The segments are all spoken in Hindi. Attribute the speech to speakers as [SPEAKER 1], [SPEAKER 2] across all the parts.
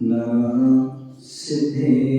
[SPEAKER 1] नमः सिद्धेभ्यः।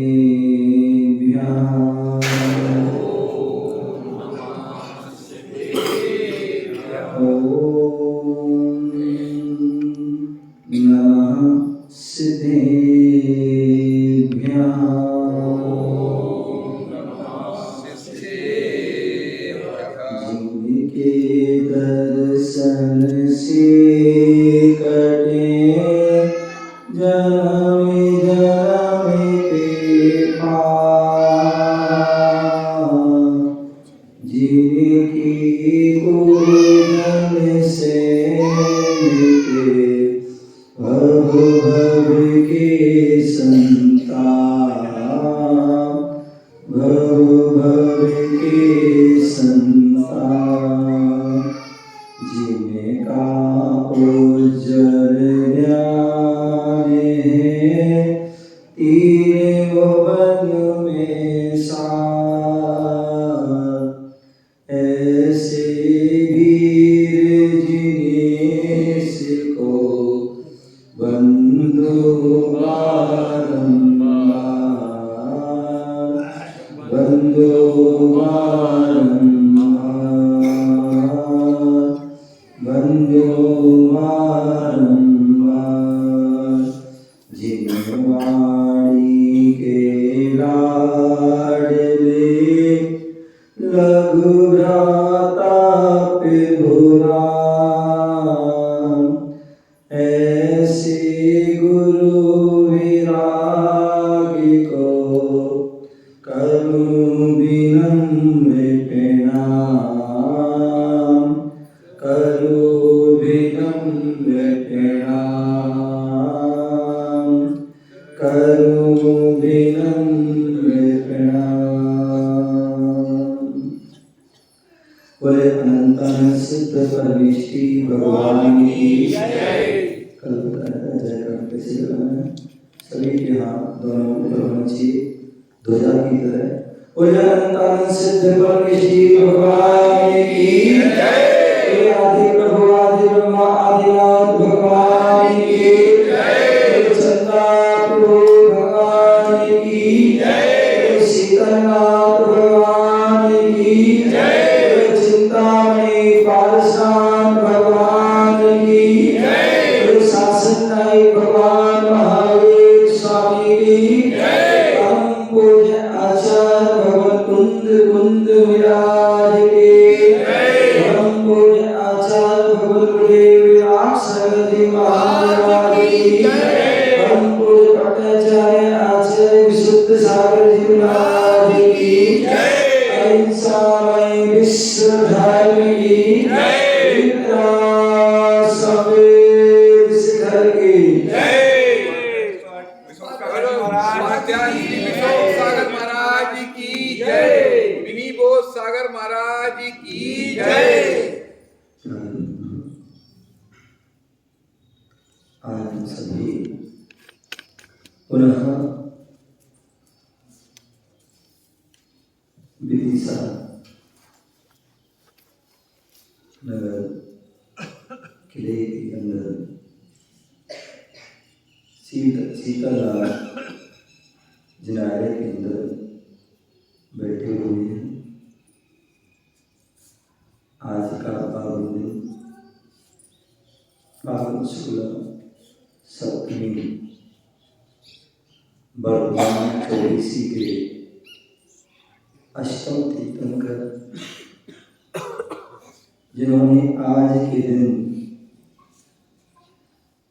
[SPEAKER 1] बोले अनंत सिद्ध परमेश्वरी भगवान की जय। कल बताया जयकारा कैसे लगाना है, सभी के हाथ दोनों ऊपर होना चाहिए ध्वजा की तरह। बोले अनंत सिद्ध परमेश्वरी भगवान की जय। आदि प्रभु आदि ब्रह्मा आदिनाथ भगवान की जय। सत्ता प्रभु भगवान की जय। शीतलनाथ भगवान की जय। पारसान भगवान की जय। शासनाई भगवान महावीर स्वामी की जय। परम पूज्य आचार्य भगवान कुंद विराज की जय। परम पूज्य आचार्य भगवान गुरुदेव सरस्वती महाराज की जय। परम पूज्य भट्टाचार्य आचार्य विशुद्ध सागर जी महाराज की जय। अहिंसामय विश्व धर्म की
[SPEAKER 2] सागर महाराज की जय।
[SPEAKER 1] आज हम सभी पुनः विदिशा नगर किले के अंदर शीतला जिनारे के अंदर बैठे हुए हैं। आज का पावन दिन फाल्गुन शुक्ल सप्तमी वर्तमान चौबीसी के अष्टम तीर्थंकर जिन्होंने आज के दिन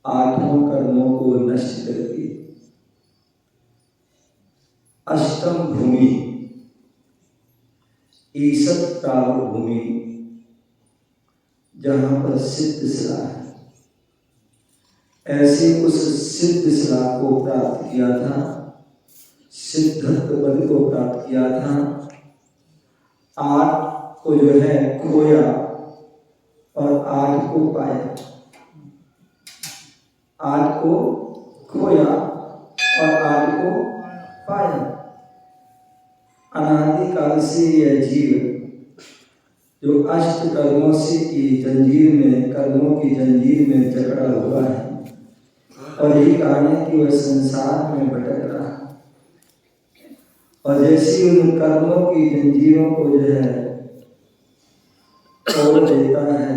[SPEAKER 1] आठों कर्मों को नष्ट करके अष्टम भूमि ईसत प्राप्त भूमि जहां पर सिद्ध शिला है, ऐसे उस सिद्ध शिला को प्राप्त किया था, सिद्धत्व पद को प्राप्त किया था। आठ को जो है खोया और आठ को पाया, आठ को खोया और आठ को पाया। अनादि काल से यह जीव जो अष्ट कर्मों से की जंजीर में, कर्मों की जंजीर में जकड़ा हुआ है, और यही कारण है कि वह संसार में भटक रहा है। और जैसी उन कर्मों की जंजीरों को जो है खोल देता है,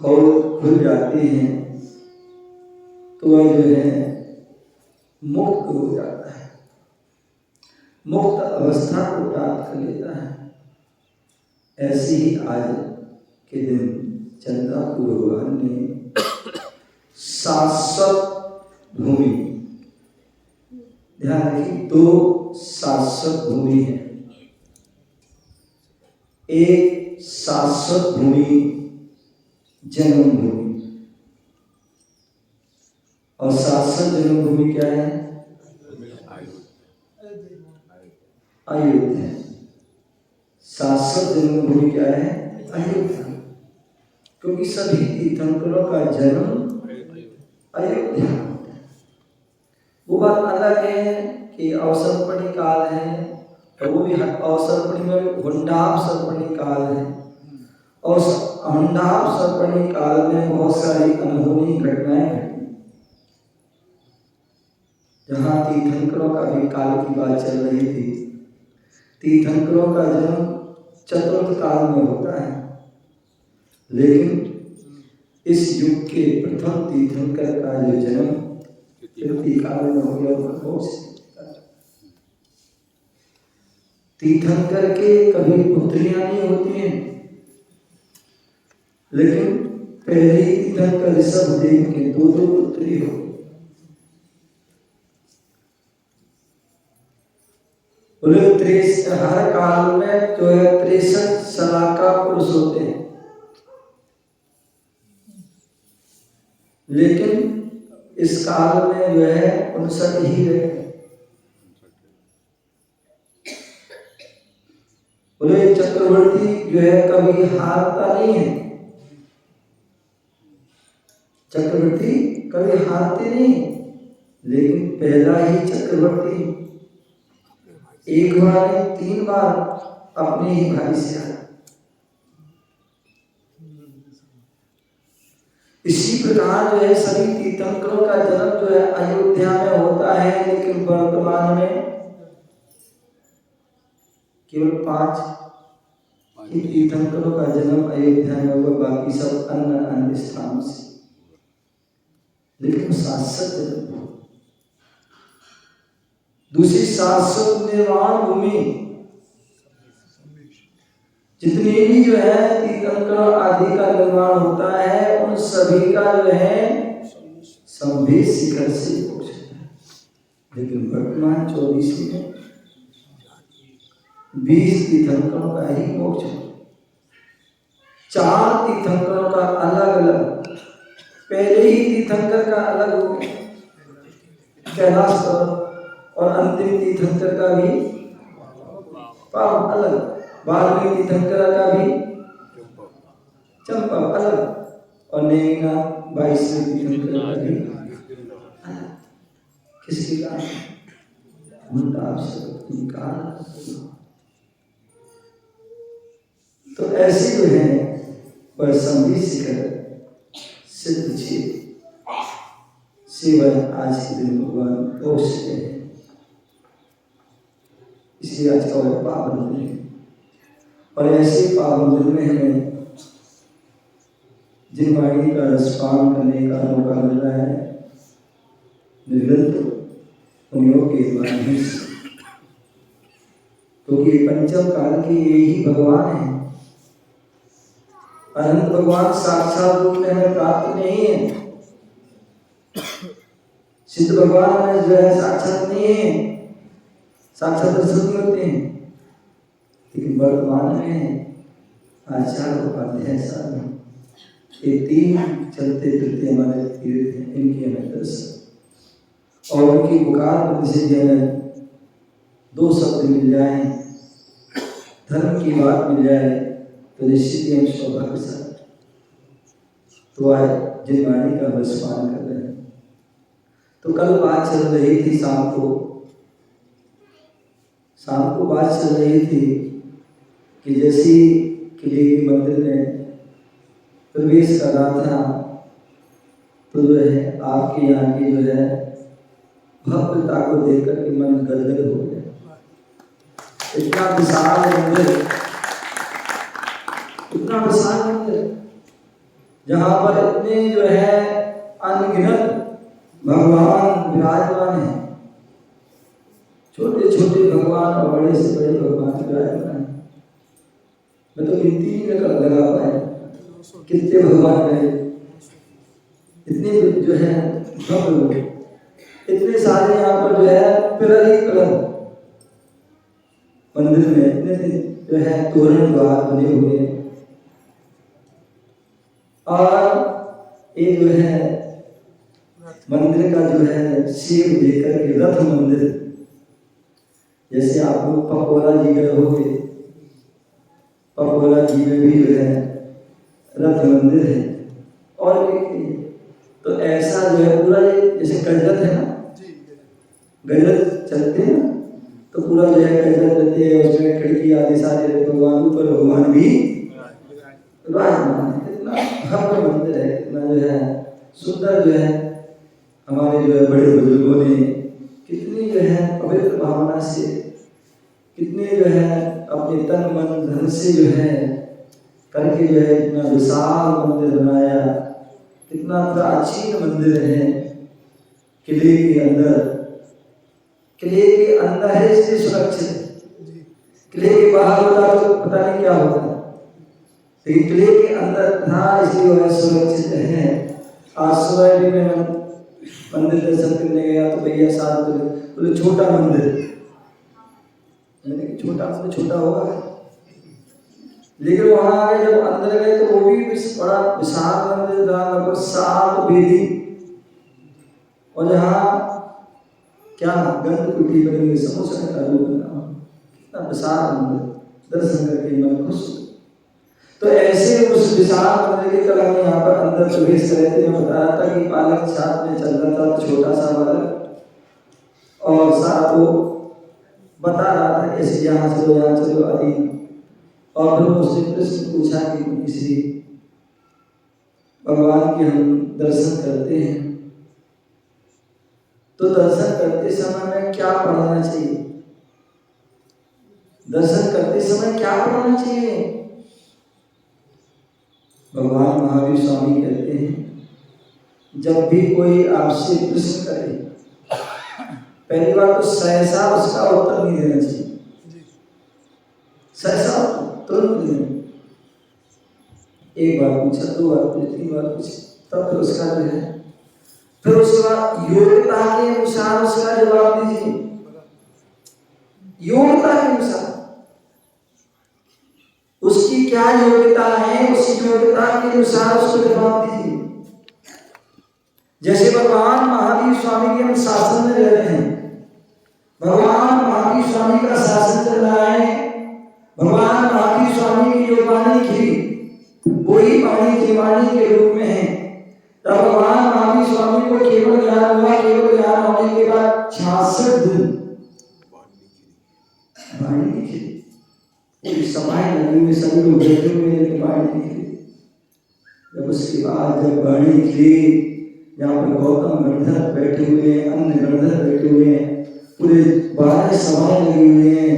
[SPEAKER 1] खोल खुल जाती हैं, तो वह जो है मुक्त हो जाता है, मुक्त अवस्था को प्राप्त कर लेता है। ऐसे ही आज के दिन चंद्रपुर भगवान ने शाश्वत भूमि, ध्यान रखिए, दो शाश्वत भूमि है। एक शाश्वत भूमि जन्मभूमि, और शाश्वत जन्मभूमि क्या है? अयोध्या। शाश्वत जन्मभूमि क्या है? अयोध्या। क्योंकि सभी तीर्थंकरों का जन्म अयोध्या। वो बात अलग है कि अवसर्पणी काल है, और वो भी अवसर्पणी में हुंडाप सर्पणी काल है। और हुंडाप सर्पणी काल में बहुत सारी अनहोनी घटनाएं घटी, जहाँ तीर्थंकरों का भी काल की बात चल रही थी। तीर्थंकरों का जन्म चतुर्थ काल में होता है, लेकिन इस युग के प्रथम तीर्थंकर का जो जन्म तृतीय काल में हो गया। तीर्थंकर के कभी पुत्रियां नहीं होती हैं, लेकिन पहले ही तीर्थंकर ऋषभदेव के दो पुत्री हो। हर काल में जो है 63 सलाका पुरुष होते हैं, लेकिन इस काल में जो है 59 ही रहे। बोले चक्रवर्ती जो है कभी हारता नहीं है, चक्रवर्ती कभी हारते नहीं, लेकिन पहला ही चक्रवर्ती एक बार नहीं 3 बार अपने ही भाई से हारा। इसी प्रकार जो है सभी तीर्थंकरों का जन्म जो है अयोध्या में होता है, लेकिन वर्तमान में केवल 5 ही तीर्थंकरों का जन्म अयोध्या में हुआ, बाकी सब अन्य स्थानों से। लेकिन शाश्वत जन्म, दूसरी शाश्वत निर्वाण भूमि, जितने भी जो है तीर्थंकर आदि का निर्माण होता है, उन सभी का जो है संभेद शिखर से मोक्ष है। लेकिन वर्तमान 24 में 20 तीर्थंकरों का ही मोक्ष है। 4 तीर्थंकरों का अलग अलग, पहले ही तीर्थंकर का अलग हो कैलाश पर्वत, और अंतिम तीर्थंकर का भी पाव अलग, बाद में तीर्थंकर का भी चंपा अलग, और नेमिना 22वें तीर्थंकर का भी अलग। किसके कारण? तो ऐसे जो है वह संधि शिखर सिद्ध शिव आज के दिन भगवान पहुंचते हैं। इसलिए आज का वह पावन दिन है, और ऐसे पावन दिन में हमें जिन वाणी का रसपान करने का मौका मिल रहा है, निरंतर पुण्यों के माध्यम से, क्योंकि पंचम काल के यही भगवान है। अनंत भगवान साक्षात रूप में हमें प्राप्त नहीं है, सिद्ध भगवान हमें जो है साक्षात नहीं है, साक्षात दर्शन होते हैं, लेकिन वर्तमान में आचार्य उपाध्याय साहब ये 3 चलते फिरते हमारे तीर्थ हैं, इनकी हमें दर्शन और उनकी पुकार से हमें 2 शब्द मिल जाए, धर्म की बात मिल जाए, तो निश्चित ही हम सौभाग्यशाली। तो आज जिन वाणी का बसपान कर रहे हैं, तो कल बात चल रही थी, शाम को बात चल रही थी कि जैसी किले के मंदिर में प्रवेश कर रहा था, तो जो है आपके यहाँ की जो है भव्यता को देख करके मन गदगद हो गया। इतना विशाल मंदिर, इतना विशाल मंदिर, जहाँ पर इतने जो है अनगिनत भगवान विराजमान हैं। छोटे छोटे भगवान और बड़े से बड़े भगवान विराजमान हैं। मैं तो गिनती नहीं लगा पाया कितने भगवान हैं। इतने जो है भव्य, इतने सारे यहाँ पर जो है पिलर ही पिलर मंदिर में, इतने जो है तोरण द्वार बने हुए हैं। और ये जो है मंदिर का जो है शेप लेकर के रथ मंदिर, जैसे आप लोग पकोड़ा जी गए होंगे, पकोड़ा जी में भी जो है रथ मंदिर है। और तो ऐसा जो है पूरा जैसे गजरत है ना, गजरत चलते हैं ना, तो पूरा जो है गजरत रहते हैं, उसमें खिड़की आदि सारे भगवान, ऊपर भगवान भी विराजमान है। इतना भव्य मंदिर है, इतना जो है सुंदर, जो है हमारे जो है बड़े बुजुर्गों ने कितनी जो है पवित्र भावना से, कितने जो है अपने तन मन धन से जो है करके जो है इतना विशाल मंदिर बनाया। कितना प्राचीन मंदिर है, किले के अंदर, किले के अंदर है इसलिए सुरक्षित है। किले के बाहर होता तो पता नहीं क्या होता, लेकिन किले के अंदर था इसलिए वह सुरक्षित है। आज सुबह भी मैं मंदिर दर्शन करने गया तो भैया साथ बोले छोटा मंदिर, मैंने छोटा मंदिर छोटा होगा, लेकिन वहां आगे जब अंदर गए तो वो भी बड़ा विशाल मंदिर था, लगभग 7 वेदी, और जहाँ क्या गंध कुटी बनी हुई, समोसा का रूप बना, कितना विशाल मंदिर, दर्शन करके मन खुश। तो ऐसे उस विशाल मंदिर के कल हम यहाँ पर अंदर प्रवेश कर रहे थे। मैं बता रहा था कि बालक साथ में चल रहा था, छोटा सा बालक, और सारा वो बता रहा था ऐसे यहाँ चलो यहाँ चलो आदि। और फिर उसने प्रश्न पूछा कि किसी भगवान के हम दर्शन करते हैं तो दर्शन करते समय में क्या पढ़ना चाहिए, दर्शन करते समय क्या पढ़ना चाहिए। भगवान महावीर स्वामी कहते हैं जब भी कोई आपसे प्रश्न करे, पहली बार तो सहसा उसका उत्तर नहीं देना चाहिए, सहसा तुरंत नहीं। एक बार पूछा, 2 बार पूछा, 3 बार पूछा, तब फिर उसका जो है, फिर उसके बाद योग्यता के अनुसार उसका जवाब दीजिए, योग्यता के अनुसार उसकी क्या योग्यता है, उसी योग्यता के अनुसार उसको जवाब दीजिए। जैसे भगवान महावीर स्वामी के हम शासन में रह रहे हैं, भगवान महावीर स्वामी का शासन चल रहा है, भगवान महावीर स्वामी की जो वाणी थी वही वाणी जीवाणी के रूप में है। तब भगवान महावीर स्वामी को केवल ज्ञान हुआ, केवल ज्ञान होने के बाद 66 दिन वाणी निकली, एक समय लगी हुई, सभी लोग बैठे हुए, लेकिन वाणी निकली। जब उसके बाद जब वाणी निकली, यहाँ पर गौतम गंधर्व बैठे हुए हैं, अन्य गंधर्व बैठे हुए हैं, पूरे 12 सभाएं लगी हुई हैं,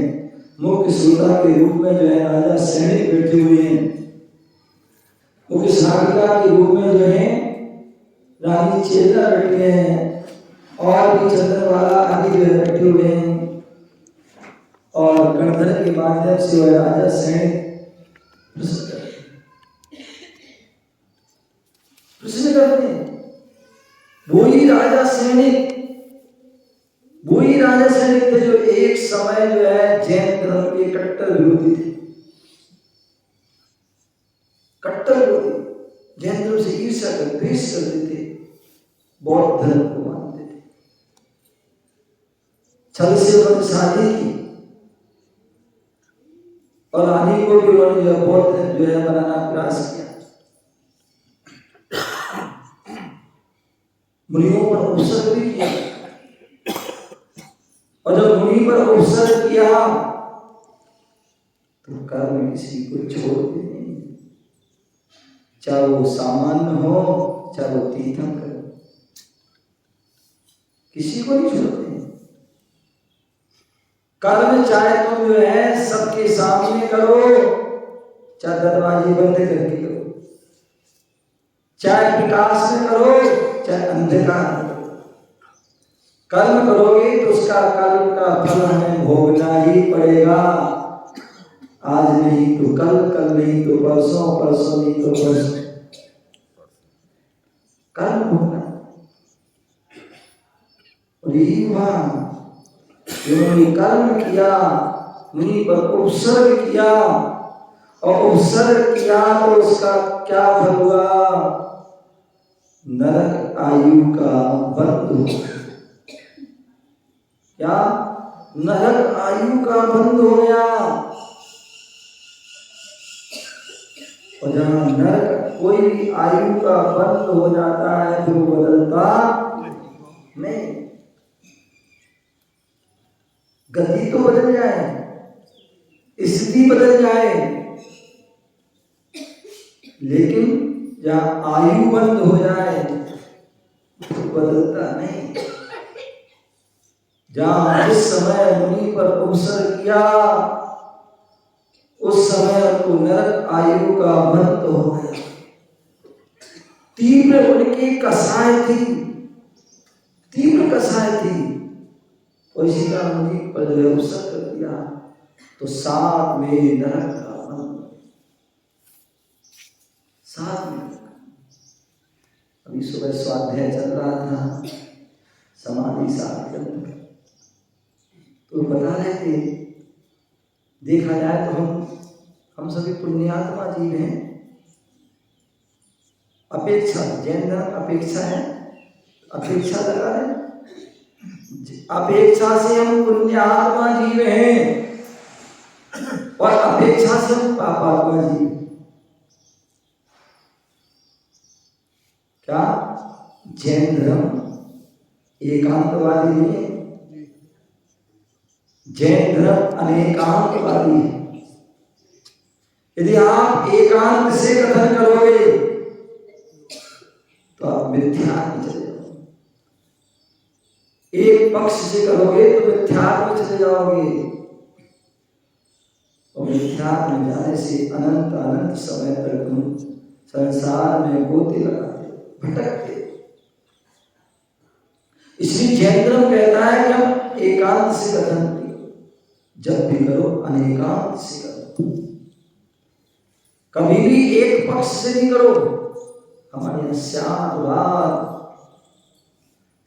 [SPEAKER 1] मुख्य श्रोता के रूप में जो है राजा सैनिक बैठे हुए हैं, मुख्य सागिका के रूप में जो है रानी चेला बैठे हैं, और भी चंद्रवाला आदि जो है बैठे हुए हैं, और गणधर के माध्यम से वह राजा सैनिक प्रश्न करते हैं। वही राजा सैनिक थे जो एक समय जो है जैन धर्म के कट्टर विरोधी थे, कट्टर विरोधी, जैन धर्म से ईर्ष्या करते, द्वेष करते थे, बौद्ध धर्म को मानते थे, छल से उन्होंने शादी की, और आने को भी उन्होंने जो बौद्ध जो है बनाना प्रयास किया। मुनियों पर उपसर्ग भी किया, और जब मुनि पर उपसर्ग किया तो कर्म किसी को छोड़ते नहीं, चाहे वो सामान्य हो चाहे वो तीर्थंकर। किसी को नहीं छोड़ते। कर्म चाहे तुम जो है सबके सामने करो, चाहे दरवाजे बंद करके करो, चाहे प्रकाश में करो, चाहे अंधकार में करो। कर्म करोगे तो उसका कर्म का फल हमें भोगना ही पड़ेगा। आज नहीं तो कल, कल नहीं तो परसों, परसों नहीं तो परसों, कर्म भोगना। और यही हुआ, उन्होंने कर्म किया, मुनि पर उपसर्ग किया, और उपसर्ग किया तो उसका क्या फल हुआ? नरक आयु का बंध हुआ। क्या? नरक आयु का बंध हो गया। और जहां नरक कोई भी आयु का बंध हो जाता है तो बदलता नहीं। गति तो बदल जाए, स्थिति बदल जाए, लेकिन जहां आयु बंद हो जाए तो बदलता नहीं। जहां जिस समय मुनि पर उपसर्ग किया उस समय उनको नरक आयु का बंध हो गया। तीव्र उनकी कसाय थी, तीव्र कसाय थी। और इसी का मुनि पर जो उपसर्ग कर दिया तो साथ में नरक का बंध, साथ में। अभी सुबह स्वाध्याय चल रहा था, समाधि साधन, तो बता रहे थे, देखा जाए तो हम सभी पुण्यात्मा जीव हैं। अपेक्षा, जैन धर्म अपेक्षा है, अपेक्षा लगा है, अपेक्षा से हम पुण्यात्मा जीव हैं और अपेक्षा से हम पापात्मा जीव। क्या? जैन धर्म एकांतवादी नहीं है, जैन धर्म अनेकांतवादी है। यदि आप एकांत से कथन करोगे तो आप मिथ्यात्व में चले जाओगे, एक पक्ष से करोगे तो मिथ्यात्व में चले जाओगे, और मिथ्यात्व में जाने से अनंत अनंत समय तक तुम संसार में गोते लगाते, भटकते। इसलिए जैन धर्म कहता है कि हम एकांत से कथन करो, जब भी करो अनेकांत से करो, कभी भी एक पक्ष से नहीं करो। हमारे यहाँ श्यामवाद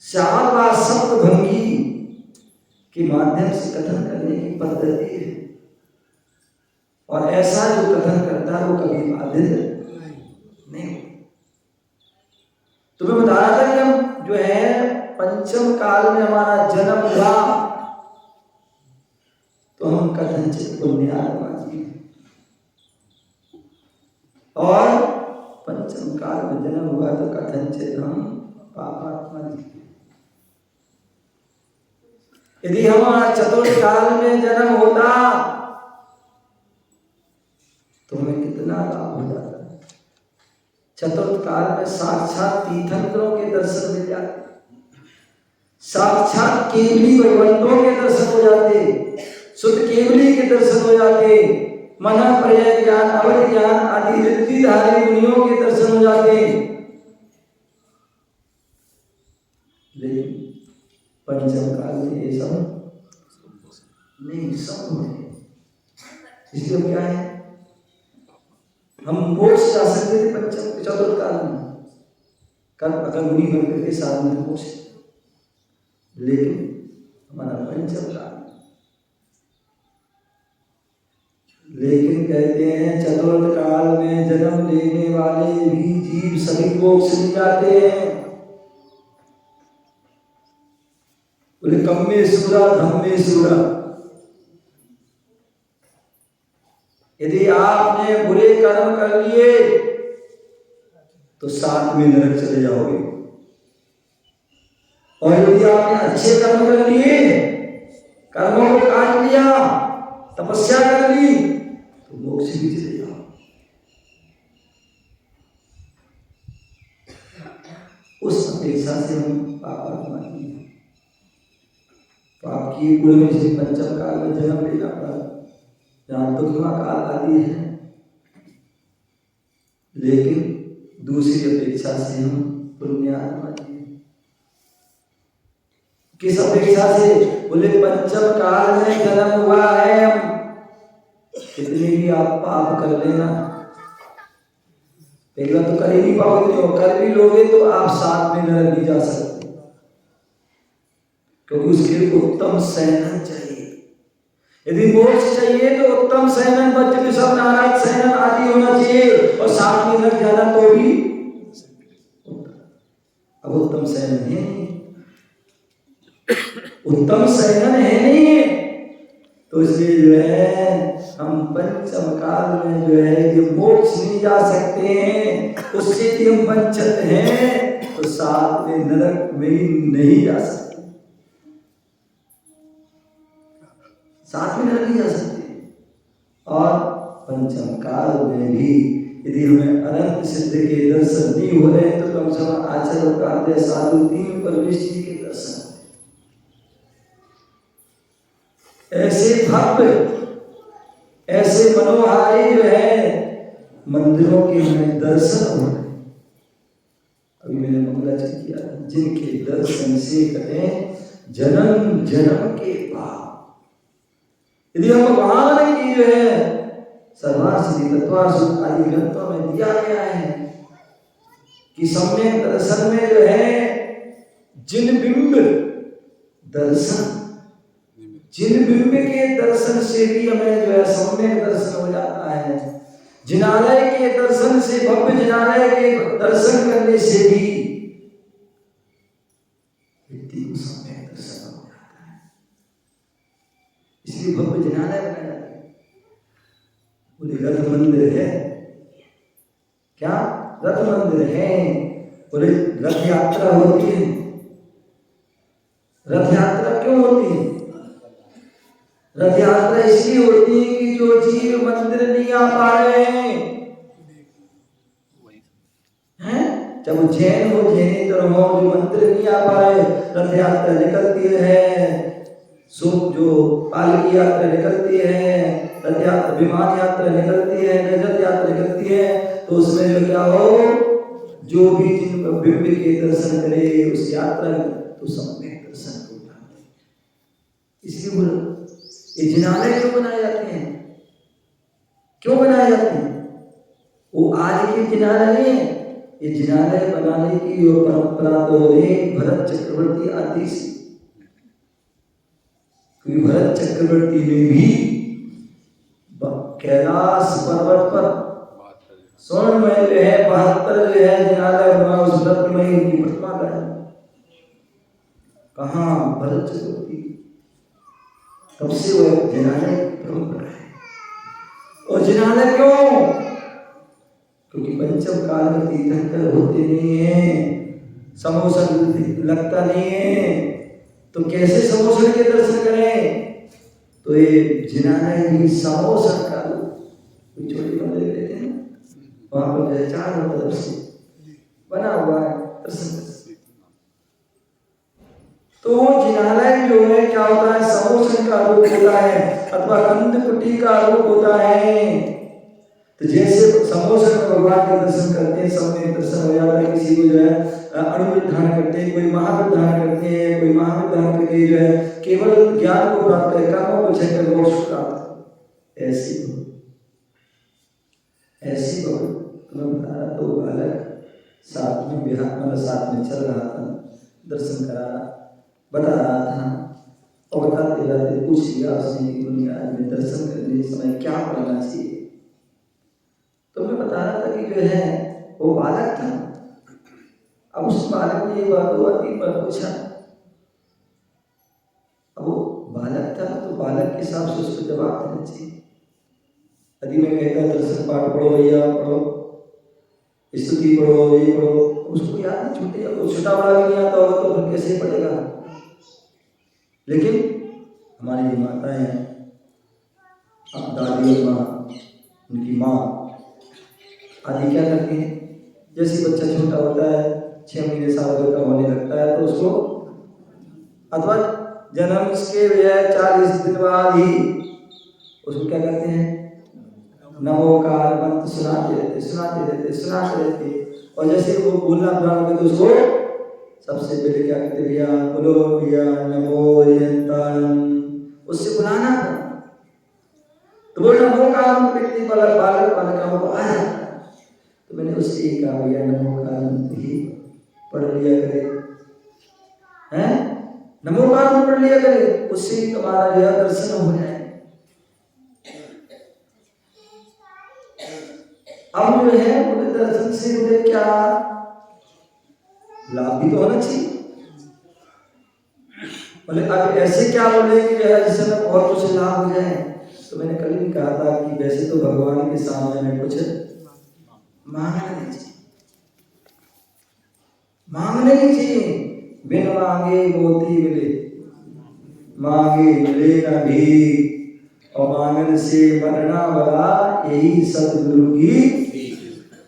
[SPEAKER 1] शब्द भंगी के माध्यम से कथन करने की पद्धति है, और ऐसा जो कथन करता है वो कभी बाधित नहीं। तो मैं बता रहा था कि हम जो है पंचम काल में हमारा जन्म हुआ तो हम कथनचित पुण्यात्मा जी, और पंचम काल में जन्म हुआ तो कथनचित हम पापात्मा जी। यदि हमारा चतुर्थ काल में जन्म होता तो हमें कितना लाभ हो जाता। चतुर्थ काल में साक्षात तीर्थंकरों के दर्शन मिल जाते, साक्षात केवली भगवंतों के दर्शन हो जाते, शुद्ध केवली के दर्शन हो जाते, मना पर्याय ज्ञान अवध ज्ञान आदि रिद्धिधारी मुनियों के दर्शन हो जाते। लेकिन पंचम काल में ये सब नहीं संभव है। इसलिए क्या है, हम मोक्ष जा सकते थे पंचम चतुर्थ काल में, कल अगर मुनि बनकर के साथ में मोक्ष, लेकिन हमारा पंचम काल। लेकिन कहते हैं चतुर्थ काल में जन्म लेने वाले भी जीव सभी मोक्ष नहीं जाते हैं। बोले कम्मे सूरा धम्मे सूरा। यदि आपने बुरे कर्म कर लिए तो साथ में नरक चले जाओगे, और यदि आपने अच्छे कर्म कर लिए, कर्मों को काट लिया, तपस्या कर ली, तो मोक्ष भी चले जाओ। उस अपेक्षा से हम पापात्मा हैं। आपकी पूरे में से पंचम काल में जन्म लेना पड़ा, जहाँ दुखमा काल आदि है, लेकिन दूसरी अपेक्षा से हम पुण्यात्मा हैं। किस अपेक्षा से? बोले पंचम काल में जन्म हुआ है, हम कितने भी आप पाप कर लेना, पहली बात तो कर ही नहीं पाओगे, तो कर भी लोगे तो आप साथ में नरक नहीं जा सकते, क्योंकि उसके लिए उत्तम शयनन चाहिए। यदि मोक्ष चाहिए तो उत्तम शयनन, बच्चे भी सब नाराज शयनन आदि होना चाहिए, और साथ में नरक जाना तो भी। अब उत्तम शयनन है नहीं, उत्तम शयनन है नहीं, तो इसलिए जो है हम पंचम काल में जो है ये मोक्ष नहीं जा सकते हैं, उससे भी हम वंचित हैं, तो साथ में नरक में नहीं जा सकते, साथ में नरक नहीं जा सकते। और पंचम काल में भी यदि हमें अनंत सिद्ध के दर्शन नहीं हो रहे, तो कम से कम आचार्य कार्य साधु तीन परमेश्वरी के दर्शन, ऐसे भव्य ऐसे मनोहारी जो है मंदिरों के हमें दर्शन हो रहे। अभी मैंने मंगलाचरण किया, जिनके दर्शन से करें जन्म जन्म के पाप। यदि हम भगवान की जो है सर्वासिद्धि तत्वार्थ आदि ग्रंथों में दिया गया है कि सम्यक दर्शन में जो है जिन बिंब दर्शन, जिन बिंब के दर्शन से भी हमें जो है सम्यक दर्शन हो जाता है, जिनालय के दर्शन से, भव्य जिनालय के दर्शन करने से भी व्यक्ति को सम्यक दर्शन हो जाता है। इसलिए भव्य जिनालय बनाया जाता है। बोले रथ मंदिर है क्या? रथ मंदिर है। बोले रथ यात्रा होती है। रथ यात्रा क्यों होती है? रथ यात्रा इसलिए होती है कि जो जीव मंदिर नहीं आ पा रहे हैं, जब जैन हो, जैनेतर हो, जो मंदिर नहीं आ पा रहे, रथ यात्रा निकलती है, जो पालकी यात्रा निकलती है, रथ यात्रा, विमान यात्रा निकलती है, गजत यात्रा निकलती है, तो उसमें जो क्या हो, जो भी जिन बिंब के दर्शन करे उस यात्रा तो सम्यक दर्शन होता है। इसलिए बोलो ये जिनालय क्यों बनाए जाते हैं? क्यों बनाए जाते हैं? वो आज के जिनालय नहीं है, ये जिनालय बनाने की जो परंपरा तो है भरत चक्रवर्ती आदि से। क्योंकि भरत चक्रवर्ती ने भी कैलाश पर्वत पर स्वर्णमय जो है 72 जो है जिनालय बना, उस रत्न में उनकी प्रतिमा लगाई। कहाँ? भरत चक्रवर्ती। तब से वो जिनालय परंपरा है। और जिनालय क्यों? क्योंकि पंचम काल में तीर्थंकर होते नहीं है, समोसन लगता नहीं है, तो कैसे समोसन के दर्शन करें? तो ये जिनालय भी समोसन का छोटी मंदिर लेते हैं, वहां पर चारों तरफ से बना हुआ है दर्शन। तो जिनालय जो है क्या होता है? समोसन का रूप होता है, अथवा कंदकुटी का रूप होता है। तो जैसे समोसन में भगवान के दर्शन करते हैं, सम्यक दर्शन हो जाता है। किसी को जो है अणुवृत्त धारण करते हैं, कोई महावृत्त धारण करते हैं, कोई महावृत्त धारण करके जो है केवल ज्ञान को प्राप्त कर, कर्मों को छह कर मोक्ष प्राप्त। ऐसी तुम्हें बता रहा, तो बालक साथ में विहार साथ में चल रहा था, दर्शन करा बता रहा था, और बताते जाते पूछ लिया उसने कि दुनिया में दर्शन करने समय क्या करना चाहिए। तो मैं बता रहा था कि जो है वो बालक था। अब उस बालक ने एक बात पर पूछा। अब वो बालक था तो बालक के हिसाब से उसको जवाब देना चाहिए। यदि मैं कहता दर्शन पाठ पढ़ो भैया, पढ़ो, स्तुति पढ़ो, ये पढ़ो, उसको याद नहीं, छूटे, अब छोटा बड़ा भी नहीं आता होगा तो फिर कैसे पढ़ेगा? लेकिन हमारी माता है, दादी और माँ, उनकी माँ आदि क्या करती है, जैसे बच्चा छोटा होता है 6 महीने साल भर का होने लगता है तो उसको, अथवा जन्म के 40 दिन बाद ही उसको क्या कहते हैं, नमोकार मंत्र सुनाते रहते। और जैसे वो बोलना प्रारंभ करते उसको सबसे पहले क्या कहते भैया, बोलो भैया नमो यंताणम, उससे बुलाना था। तो वो नमोकार मंत्र व्यक्ति बालक बालिकाओं को आ जाता। तो मैंने उससे ही कहा भैया नमोकार मंत्र ही पढ़ लिया करे, हैं नमोकार मंत्र पढ़ लिया करे, उससे ही तुम्हारा जो है दर्शन हो जाए। अब जो है मुझे दर्शन से मुझे क्या लाभ भी तो होना चाहिए। बोले अब ऐसे क्या बोले कि जिससे मैं और कुछ लाभ हो जाए। तो मैंने कल भी कहा था कि वैसे तो भगवान के सामने में कुछ मांगना नहीं चाहिए, मांगना नहीं चाहिए। बिन मांगे मोती मिले, मांगे मिले न भीख, और मांगन से मरना बड़ा, यही सतगुरु की।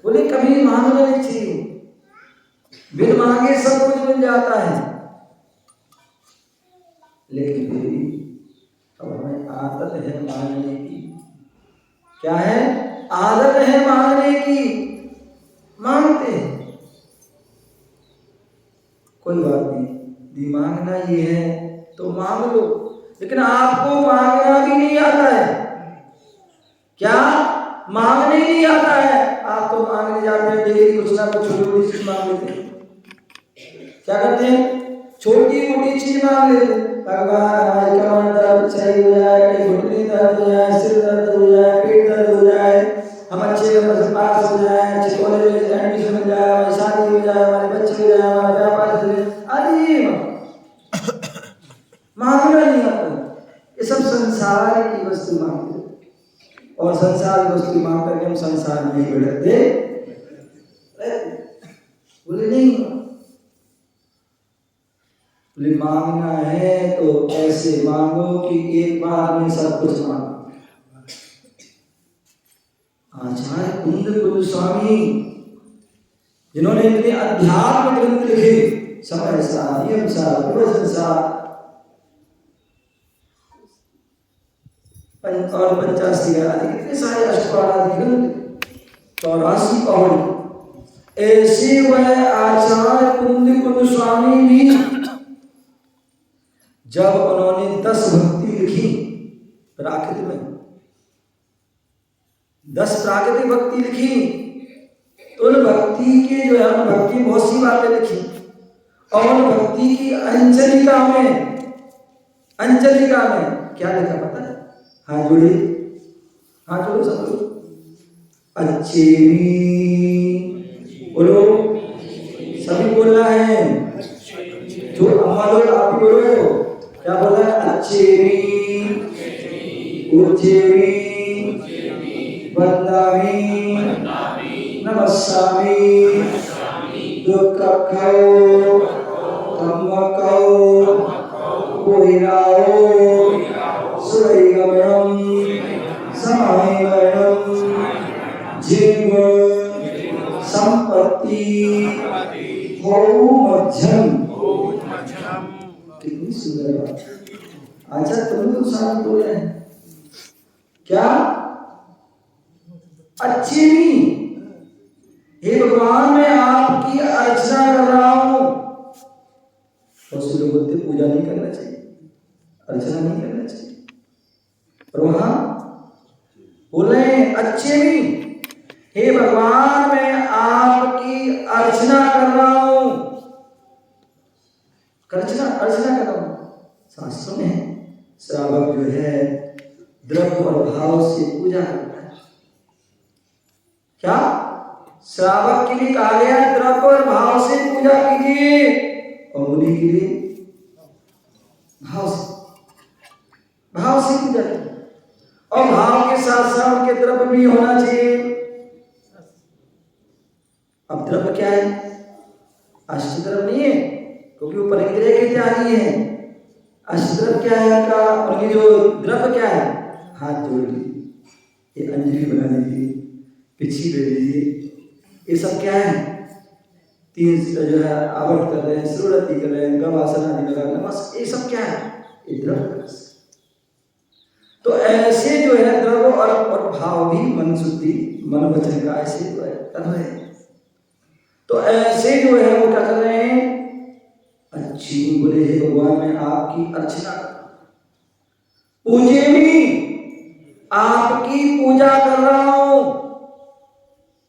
[SPEAKER 1] बोले कभी मांगना नहीं चाहिए, बिन मांगे सब कुछ मिल जाता है। लेकिन फिर भी अब हमें आदत है मांगने की। क्या है? आदत है मांगने की, मांगते हैं। कोई बात नहीं, मांगना ये है तो मांग लो, लेकिन आपको मांगना भी नहीं आता है। क्या? मांगने नहीं आता है। आप तो मांगने जाते हैं डेली कुछ ना कुछ छोटी छोटी चीज मांग लेते हैं। क्या करते हैं? छोटी मोटी चीज मांग लेते हैं। भगवान हमारी कमर दर्द सही हो जाए, कहीं घुटने दर्द हो जाए, सिर दर्द हो जाए, पेट दर्द हो जाए, हम अच्छे नंबर से पास हो जाए, अच्छे कॉलेज में एडमिशन मिल जाए, हमारी शादी हो जाए, हमारे बच्चे हो जाए, हमारा व्यापार चले, अरे मांगना नहीं आता। ये सब संसार की वस्तु मांगते हैं, और संसार की वस्तु मांग करके हम संसार में ही भटकते। बोले नहीं, बोले मांगना है तो ऐसे मांगो कि एक बार में सब कुछ मांगो। आचार्य कुंद गोस्वामी जिन्होंने इतने अध्यात्म ग्रंथ लिखे, समय सा, नियम सा, प्रवचन सा, और 85 आदि कितने सारे अष्टपाद ग्रंथ, 84 पौड़ी, ऐसे वह आचार्य कुंद गोस्वामी भी जब उन्होंने 10 भक्ति लिखी प्राकृतिक में, 10 प्राकृतिक भक्ति लिखी, तो उन भक्ति के जो है भक्ति बहुत सी बातें लिखी, और उन भक्ति की अंजलिका में क्या लिखा पता है? हाथ जोड़िए, हाथ जोड़ो सब लोग। अच्छे बोलो, सभी बोलना है। जो अम्मा लोग आप भी बोलो, क्या बोला है? अच्छे ऊंचे वंदामि नमस्सामि दुःखौ धम्मकौ कोहिराओ सुरैगमनम समाहिमनम जीव संपत्ति मध्यम। कितनी सुंदर बात। अच्छा तुम तो साथ बोल रहे हैं क्या? अच्छी नहीं, हे भगवान मैं आपकी अर्चना कर रहा हूं। बहुत से लोग बोलते पूजा नहीं करना चाहिए, अर्चना नहीं करना चाहिए, और वहां बोल रहे हैं अच्छे नहीं, हे भगवान मैं आपकी अर्चना कर रहा हूं। अर्चना कर रहा हूं। शास्त्रों में श्रावक जो है द्रव्य और भाव से पूजा करता है। क्या? श्रावक के लिए कहा गया द्रव्य और भाव से पूजा कीजिए, और मुनि के लिए भाव से पूजा कीजिए, और भाव के साथ साथ उनके द्रव्य भी होना चाहिए। अब द्रव्य क्या है? अष्ट द्रव्य नहीं है, क्योंकि वो परिग्रह के त्यागी है। अष्ट द्रव्य क्या है उनका? उनके जो द्रव्य क्या है? हाथ जोड़ लीजिए, ये अंजलि बना लीजिए, पिछी ले लीजिए, ये सब क्या है? 3 जो है आवर्त कर रहे हैं, सुरति कर रहे हैं, गवासन आदि कर रहे हैं, नमस्कार, ये सब क्या है? द्रव्य रस। तो ऐसे जो है द्रव्य और भाव भी मन शुद्धि मन वचन का ऐसे जो है कर रहे हैं। तो ऐसे जो है वो क्या कर रहे हैं, अच्छी बोले हे भगवान मैं आपकी अर्चना कर रहा हूं, पूजे भी आपकी पूजा कर रहा हूं,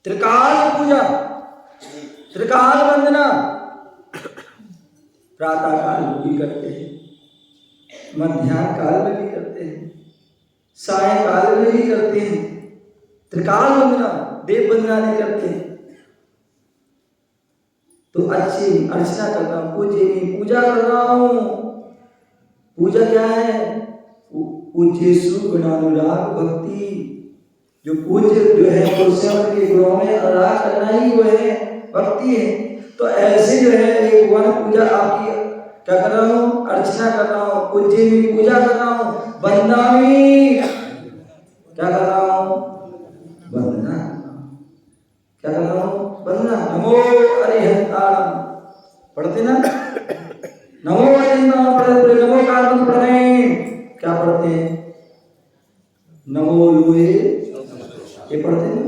[SPEAKER 1] त्रिकाल पूजा त्रिकाल वंदना प्रातः काल में भी करते हैं, मध्याह्न काल में भी करते हैं, सायंकाल में भी करते हैं, त्रिकाल वंदना देव वंदना नहीं करते हैं। तो अच्छी अर्चना कर रहा हूं, पूजा कर रहा हूं। पूजा क्या है, पूज्येषु गुणानुराग भक्ति, जो पूज्य जो है पुरुषों के गुणों में अनुराग करना ही वो है भक्ति है। तो ऐसे जो है एक भगवान पूजा आपकी क्या कर रहा हूँ, अर्चना कर रहा हूँ, पूज्य में पूजा कर रहा हूँ, वंदना में क्या कर रहा हूँ, वंदना क्या कर रहा हूँ, वंदना। नमो अरिहंताणम पढ़ते ना, नमो अरिहंताणम पढ़ते, नमो कार्बन पढ़ रहे हैं, क्या पढ़ते हैं, नमो लोहे ये पढ़ते हैं।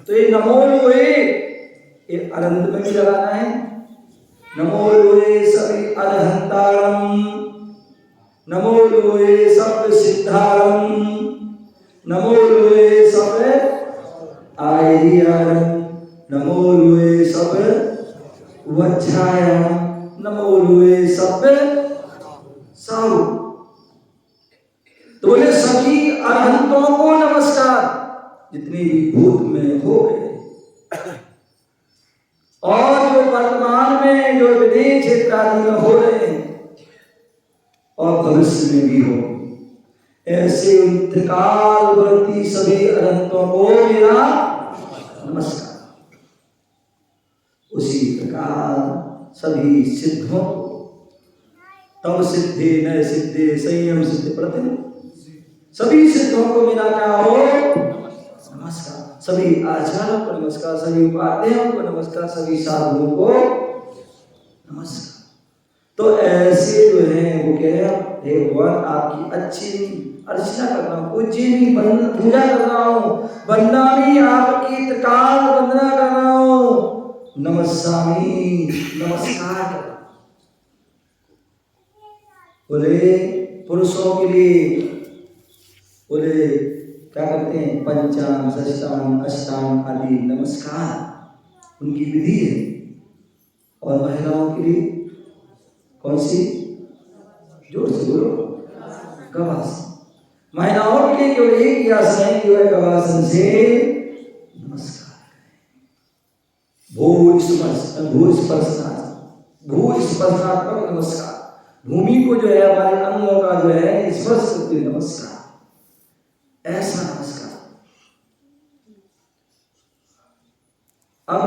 [SPEAKER 1] तो ये नमो लोहे ये अनंत में भी लगाना है, नमो लोहे सभी अरहंतारम, नमो लोहे सब सिद्धारम, नमो लोहे सब आयरियारम, नमो लोहे सब वज्रायम, नमो लोहे सब साहु। तो बोले सभी अरहंतों को नमस्कार, जितने भी भूत में हो गए और जो वर्तमान में जो विदेश क्षेत्र आदि में हो रहे हैं और भविष्य में भी हो, ऐसे त्रिकालवर्ती सभी अनंतों को मेरा नमस्कार। उसी प्रकार सभी सिद्धों को, तब सिद्धे न सिद्धे संयम सिद्धि पढ़ते हैं, सभी सिद्धों को मेरा क्या हो नमस्कार, सभी आचार्यों को नमस्कार, सभी उपाध्यायों को नमस्कार, सभी साधुओं को नमस्कार। तो ऐसे जो है वो कह रहे हैं हे भगवान आपकी अच्छी अर्चना कर रहा हूँ, पूजी पूजा कर रहा हूँ, वंदना भी आपकी त्रिकाल वंदना कर रहा हूँ, नमस्सामी नमस्कार कर रहा हूँ। बोले पुरुषों के लिए बोले क्या करते हैं, पंचांग षष्टांग अष्टांग आदि नमस्कार उनकी विधि है। और महिलाओं के लिए कौन सी, जोर से बोलो, गवासन। महिलाओं के लिए केवल एक ही आसन है कि वह गवासन से नमस्कार करें। भूस्पर्शनात्मक नमस्कार, भूमि को जो है हमारे अंगों का जो है स्पर्श करते नमस्कार, ऐसा नमस्कार। अब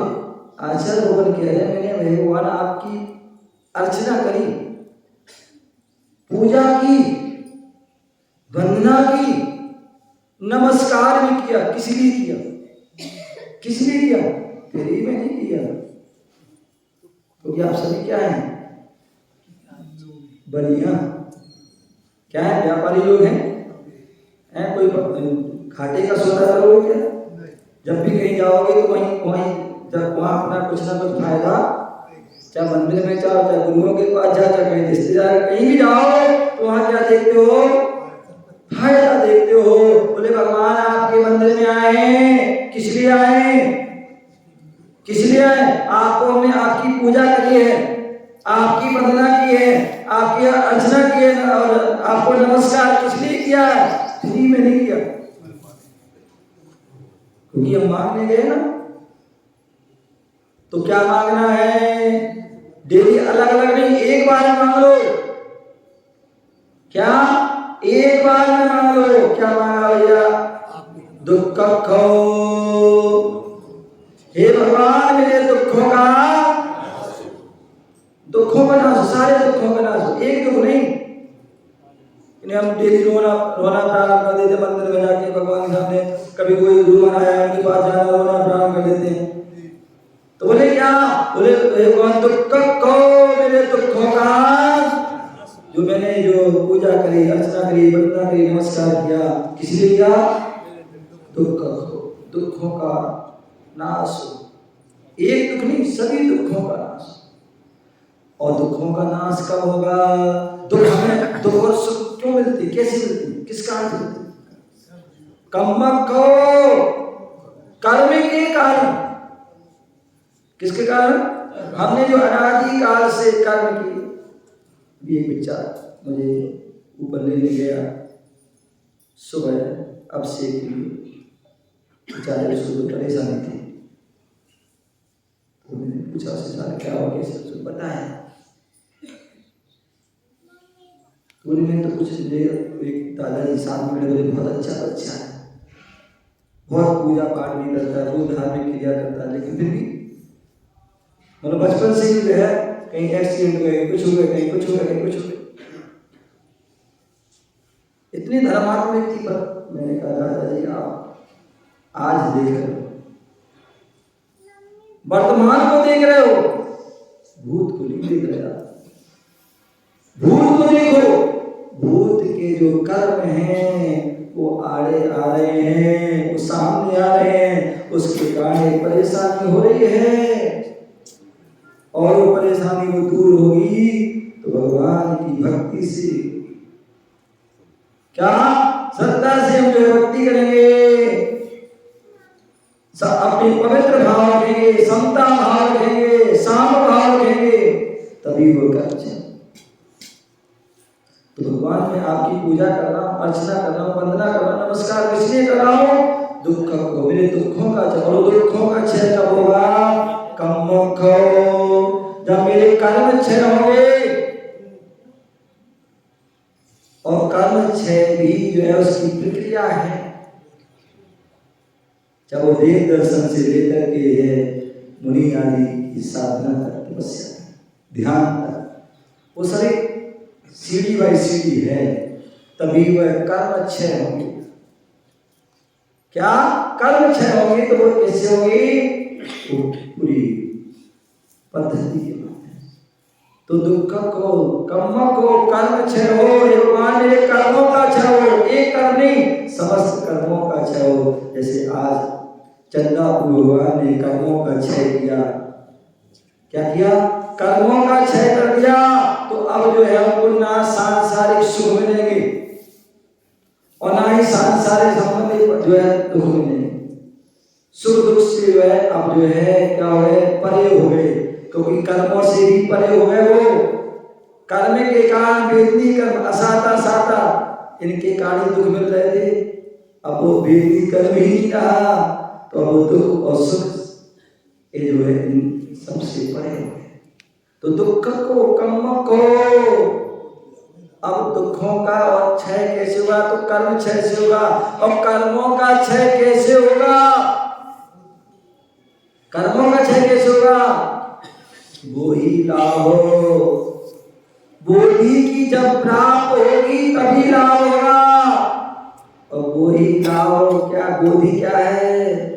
[SPEAKER 1] आचार्य भगवान कह रहे हैं मैंने भगवान आपकी अर्चना करी, पूजा की, वंदना की, नमस्कार भी किया, किस लिए किया, किस लिए किया, तेरे में नहीं किया, क्योंकि आप सभी क्या हैं, बलिया क्या है, व्यापारी लोग हैं, कोई घाटे का सौदा करोगे क्या, जब भी कहीं जाओगे तो वहीं जब वहाँ अपना कुछ ना कुछ फायदा, चाहे मंदिर में जाओ, चाहे गुरुओं के पास जाओ, चाहे कहीं रिश्तेदार कहीं भी जाओ तो वहाँ क्या देखते हो, फायदा देखते हो। बोले भगवान आपके मंदिर में आए हैं, किस लिए आए, किस लिए आए, आपको हमने आपकी पूजा करी है, आपकी वंदना की है, आपकी अर्चना की है और आपको नमस्कार किस लिए किया है, फ्री में नहीं किया, क्योंकि हम मांगने गए ना। तो क्या मांगना है, डेली अलग अलग नहीं, एक बार में मांग लो, क्या एक बार में मांग लो। क्या मांगा भैया, दुख खो, हे भगवान मेरे दुखों का नाश, सारे दुखों का नाश, एक दुख नहीं। इन्हें हम डेली रोना प्रारंभ कर देते मंदिर में जाके भगवान के सामने, कभी कोई गुरु आया उनके पास जाना, रोना प्रारंभ कर देते हैं। तो बोले क्या, बोले भगवान दुख को, मेरे दुखों का जो मैंने जो पूजा करी, अर्चना करी, वंदना करी, नमस्कार किया, किस लिए किया? दुखों का नाश हो। एक दुख नहीं, सभी दुखों का नाश। और दुखों का नाश कब होगा? दुख हमें दुख और सुख क्यों मिलती, कैसे मिलती, किस कारण से मिलती? कर्म के कारण। किसके कारण? हमने जो अनादि काल से कर्म किए। ये विचार मुझे ऊपर लेने गया सुबह अभिषेक के लिए, बेचारे उसको परेशानी थी, तो मैंने पूछा उससे क्या हुआ, कैसे? उसको बताया। तो मैंने तो कुछ एक दादाजी साथ में बोले बहुत अच्छा बच्चा है, बहुत पूजा पाठ भी करता है, बहुत धार्मिक क्रिया करता है, लेकिन फिर भी मतलब बचपन से ही जो है कहीं एक्सीडेंट हो गए, कुछ हो गए, कहीं कुछ हो गया, कहीं कुछ हो गया। इतनी धर्मात्मा व्यक्ति पर मैंने कहा दादाजी आप आज देख रहे हो, वर्तमान को देख रहे हो, भूत को नहीं देख रहे आप। भूत को देखो, भूत के जो कर्म हैं वो आड़े आ रहे हैं, वो सामने आ रहे हैं, उसके कारण परेशानी हो रही है, और वो परेशानी वो दूर होगी तो भगवान की भक्ति से, क्या श्रद्धा से हम जो भक्ति करेंगे, अपने पवित्र भाव रखेंगे, समता भाव रखेंगे, साम भाव रखेंगे, तभी वो कर्म। तो भगवान में आपकी पूजा कर रहा हूं, अर्चना कर रहा हूं, वंदना कर रहा हूं, नमस्कार किसलिए कर रहा हूं? दुख को, मेरे दुखों का चलो, दुखों का क्षय कब होगा? जब मेरे कर्म क्षय होंगे। और कर्म क्षय भी जो है उसकी प्रक्रिया है, जब वो देव दर्शन से लेकर के है मुनि आदि की साधना तक, तपस्या, ध्यान तक, वो सभी सीढ़ी बाई सीढ़ी है, तभी वह कर्म क्षय होंगे। क्या कर्म क्षय होंगे? तो वो कैसे होंगे? पूरी पद्धति के माध्यम। तो दुख को, कर्म को, कर्म क्षय हो, भगवान मेरे कर्मों का क्षय हो, एक कर्म नहीं समस्त कर्मों का क्षय हो। जैसे आज चंदा भगवान ने कर्मों का क्षय किया, क्या किया? कर्मों का क्षय कर दिया। तो अब जो है हमको ना सांसारिक सुख मिलेंगे और ना ही सांसारिक संबंधी जो है दुख मिलेंगे। सुख दुख से जो है अब जो है क्या हो गए? परे हो गए, क्योंकि कर्मों से भी परे हो गए। वो कर्म के कारण वेदनी कर्म, असाता साता, इनके कारण दुख मिल रहे थे, अब वो वेदनी कर्म ही नहीं रहा, तो वो दुख और सुख ये जो है इन सबसे परे हो गए। तो दुख को, कर्म को, अब दुखों का और क्षय कैसे होगा? तो कर्म क्षय से होगा। और कर्मों का क्षय कैसे होगा? कर्मों का क्षय कैसे होगा? वो ही लाभ हो, बोधि की जब प्राप्त होगी तभी लाभ होगा। और वो ही लाभ क्या? बोधि क्या है?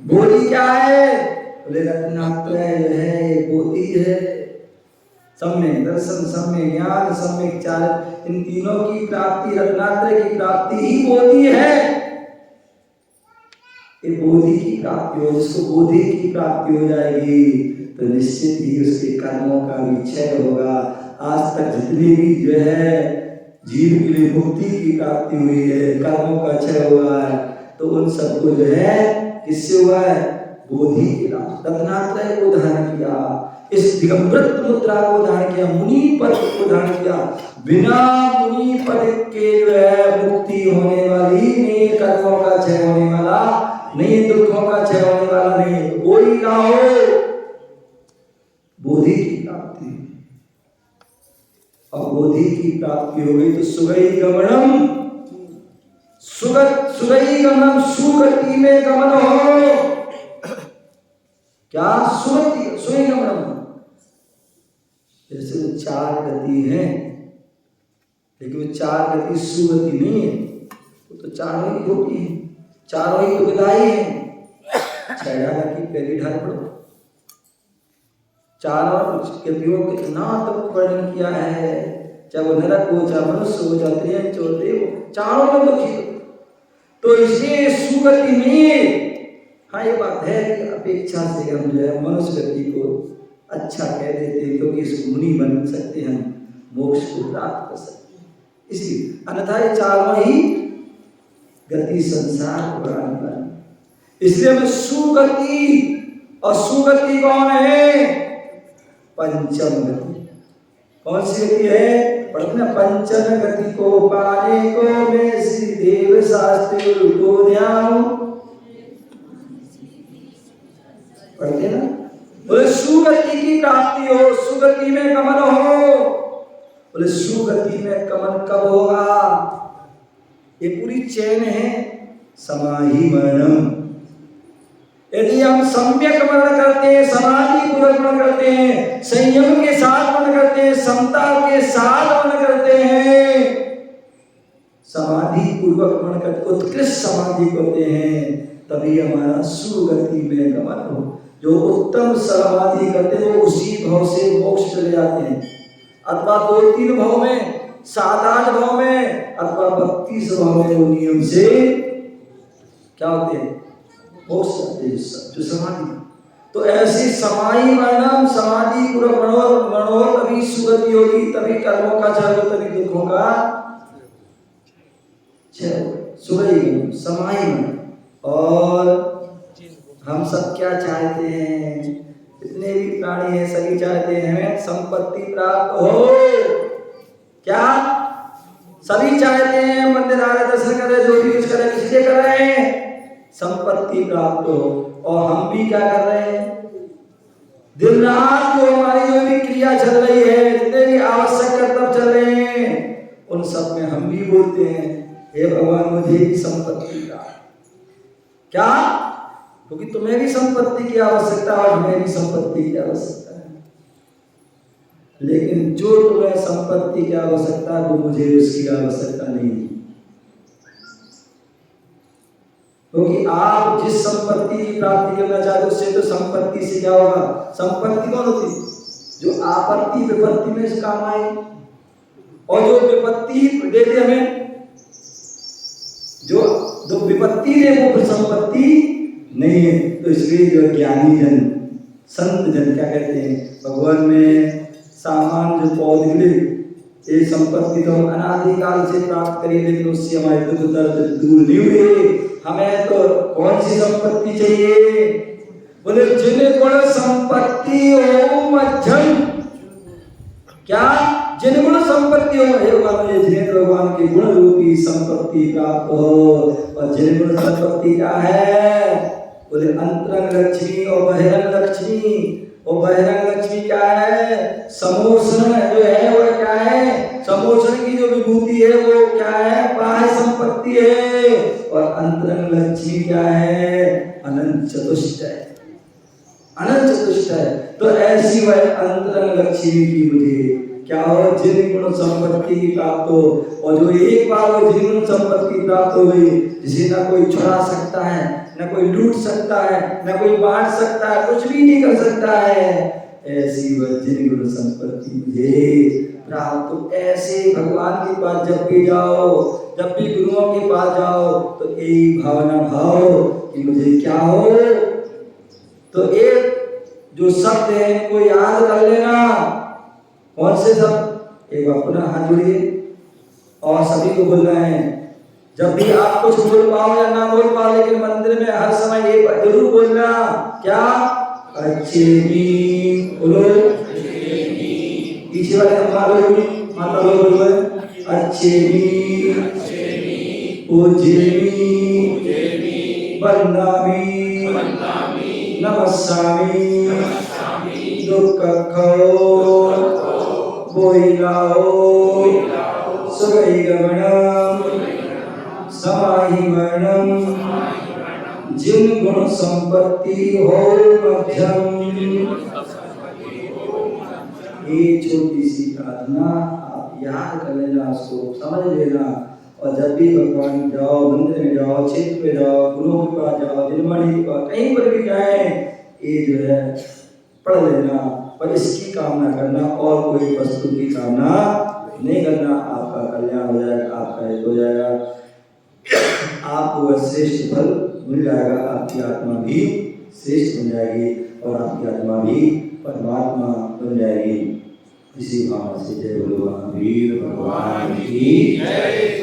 [SPEAKER 1] बोधि क्या है? बोले रत्नात्रय जो है बोधि है। सम्यक दर्शन, सम्यक ज्ञान, सम्यक चार, इन तीनों की प्राप्ति, रत्नात्रय की प्राप्ति ही बोधि है। ये बोधि की प्राप्ति हो, जिसको बोधि की प्राप्ति हो जाएगी तो निश्चित ही उसके कर्मों का भी क्षय होगा। आज तक जितनी भी जो है जीव के लिए मुक्ति की प्राप्ति हुई है, कर्मों का क्षय हुआ है, तो उन सबको जो है किससे हुआ है? बोधि के लाभ। रत्नात्रय को धारण किया, इस दिगंबरत मुद्रा को धारण किया, मुनि पद को धारण किया। बिना मुनि पद के जो है मुक्ति होने वाली नहीं, कर्मों का क्षय होने वाला नहीं, दुखों का क्षय होने वाला नहीं। कोई ना हो बोधि की प्राप्ति, और बोधि की प्राप्ति हो गई तो सुगई गमनम, सुगई गमनम, सुगति में गमन हो। क्या? सुगति, सुगई गमनम। जैसे वो चार गति है, लेकिन वो चार गति सुगति नहीं है, वो तो चारों ही होती है, चारों ही दुखदाई है। छह की पहली ढाल पढ़ो, चारों गतियों कितना तक वर्णन किया है। चाहे वो नरक हो, चाहे मनुष्य हो, चाहे त्रियंच हो, देव हो, चारों में दुखी हो। तो इसलिए सुगति में हाँ ये बात है कि अपेक्षा से हम जो है मनुष्य गति को अच्छा कह देते हैं, क्योंकि इस मुनि बन सकते हैं, मोक्ष को प्राप्त कर सकते हैं। इसलिए अन्यथा ये चारों ही गति संसार को बढ़ाने वाली। इसलिए हमें सुगति, और सुगति कौन है? पंचम गति। कौन सी गति है? पढ़ना, पंचम गति को पाने को मैं श्री देव शास्त्री को ध्यान। पढ़ते ना, बोले सुगति की प्राप्ति हो, सुगति में गमन हो। बोले सुगति में गमन कब होगा? ये पूरी चैन है समाधि मरणम। यदि हम सम्यक मरण करते हैं, समाधि पूर्वक मरण करते हैं, संयम के साथ मरण करते हैं, समता के साथ मरण करते हैं, समाधि पूर्वक मरण करते, उत्कृष्ट समाधि करते हैं, तभी हमारा सुगति में गमन हो। जो उत्तम समाधि करते हैं वो उसी भाव से मोक्ष चले जाते हैं, अथवा 2-3 भाव में, 7-8 भाव में, अथवा 32 भाव में वो नियम से क्या होते हैं? मोक्ष जाते हैं जो समाधि। तो ऐसी समाधि मरणम, समाधि पूर्वक मरणो तभी सुगति होगी, तभी कर्मों का क्षय हो, तभी दुखों का क्षय। सुगति समाधि मरण। और हम सब क्या चाहते हैं? जितने भी प्राणी हैं सभी चाहते हैं हमें संपत्ति प्राप्त हो। क्या? सभी चाहते हैं मंदिर आ रहे, दर्शन कर रहे, जो भी कुछ कर रहे, किसलिए कर रहे हैं? संपत्ति प्राप्त हो। और हम भी क्या कर रहे हैं? दिन रात जो हमारी जो भी क्रिया चल रही है, जितने भी आवश्यक कर्तव्य चल रहे हैं, उन सब में हम भी बोलते हैं हे भगवान मुझे भी संपत्ति प्राप्त। क्या? क्योंकि तुम्हें भी संपत्ति की आवश्यकता है और हमें भी संपत्ति की आवश्यकता है। लेकिन जो तुम्हें संपत्ति की आवश्यकता है वो मुझे उसकी आवश्यकता नहीं है। क्योंकि आप जिस संपत्ति की प्राप्ति करना चाहते हो उससे तो संपत्ति से क्या होगा? संपत्ति कौन होती है? जो आपत्ति विपत्ति में काम आए, और जो विपत्ति देते हमें, जो विपत्ति दे वो फिर संपत्ति नहीं है। तो इसलिए जो ज्ञानी जन, संत जन क्या कहते हैं? भगवान में सामान जो पौधे मिले, ये संपत्ति तो हम अनादिकाल से प्राप्त करी, लेकिन उससे हमारे दुख दर्द दूर नहीं हुए। हमें तो कौन सी संपत्ति चाहिए? बोले जिन गुण संपत्ति हो मध्यम। क्या? जिन गुण संपत्ति हो, हे भगवान मुझे जिनेंद्र भगवान की गुण रूपी संपत्ति प्राप्त हो। और जिन गुण संपत्ति क्या है? बोले अंतरंग लक्ष्मी और बहिरंग लक्ष्मी। और बहिरंग लक्ष्मी क्या है? समोषण जो है वो क्या है? समोषण की जो विभूति है वो क्या है? बाह्य संपत्ति है। और अंतरंग लक्ष्मी क्या है? अनंत चतुष्टय। अनंत चतुष्टय। तो ऐसी वह अंतरंग लक्ष्मी की मुझे क्या हो? जिन गुण संपत्ति प्राप्त हो। और जो एक बार वो जिन गुण संपत्ति प्राप्त हो गई, जिसे ना कोई छुड़ा सकता है, ना कोई लूट सकता है, ना कोई बांट सकता है, कुछ भी नहीं कर सकता है, ऐसी वह जिन गुण संपत्ति मुझे प्राप्त। तो ऐसे भगवान के पास जब भी जाओ, जब भी गुरुओं के पास जाओ, तो यही भावना भाव कि मुझे क्या हो। तो एक जो शब्द है इनको याद कर लेना। कौन से शब्द? एक बार पुनः हाथ जोड़िए और सभी को बोलना है। जब भी आप कुछ बोल पाओ या ना बोल पाओ, लेकिन मंदिर में हर समय ये जरूर बोलना। क्या? अच्छे भी बोलो। पीछे वाले माता लोग बोलो अच्छे भी, पूज्य भी, वंदामि, नमस्सामि, दुख खो बोइलाओ सुगई गमनम समाहि मरणम जिन गुण संपत्ति हो मध्यम। ये छोटी सी प्रार्थना आप याद कर लेना, उसको समझ लेना। और जब भी भगवान जाओ, मंदिर में जाओ, क्षेत्र में जाओ, गुरुओं के पास जाओ, दिनमणि के पास, कहीं पर भी जाए, ये जो है पढ़ लेना। पर इसकी कामना करना और कोई वस्तु की कामना नहीं करना, आपका कल्याण हो जाएगा, आपका हित हो जाएगा, आपको वह श्रेष्ठ फल मिल जाएगा, आपकी आत्मा भी श्रेष्ठ बन जाएगी और आपकी आत्मा भी परमात्मा बन जाएगी। इसी भावना से जय बोलो महावीर भगवान की जय।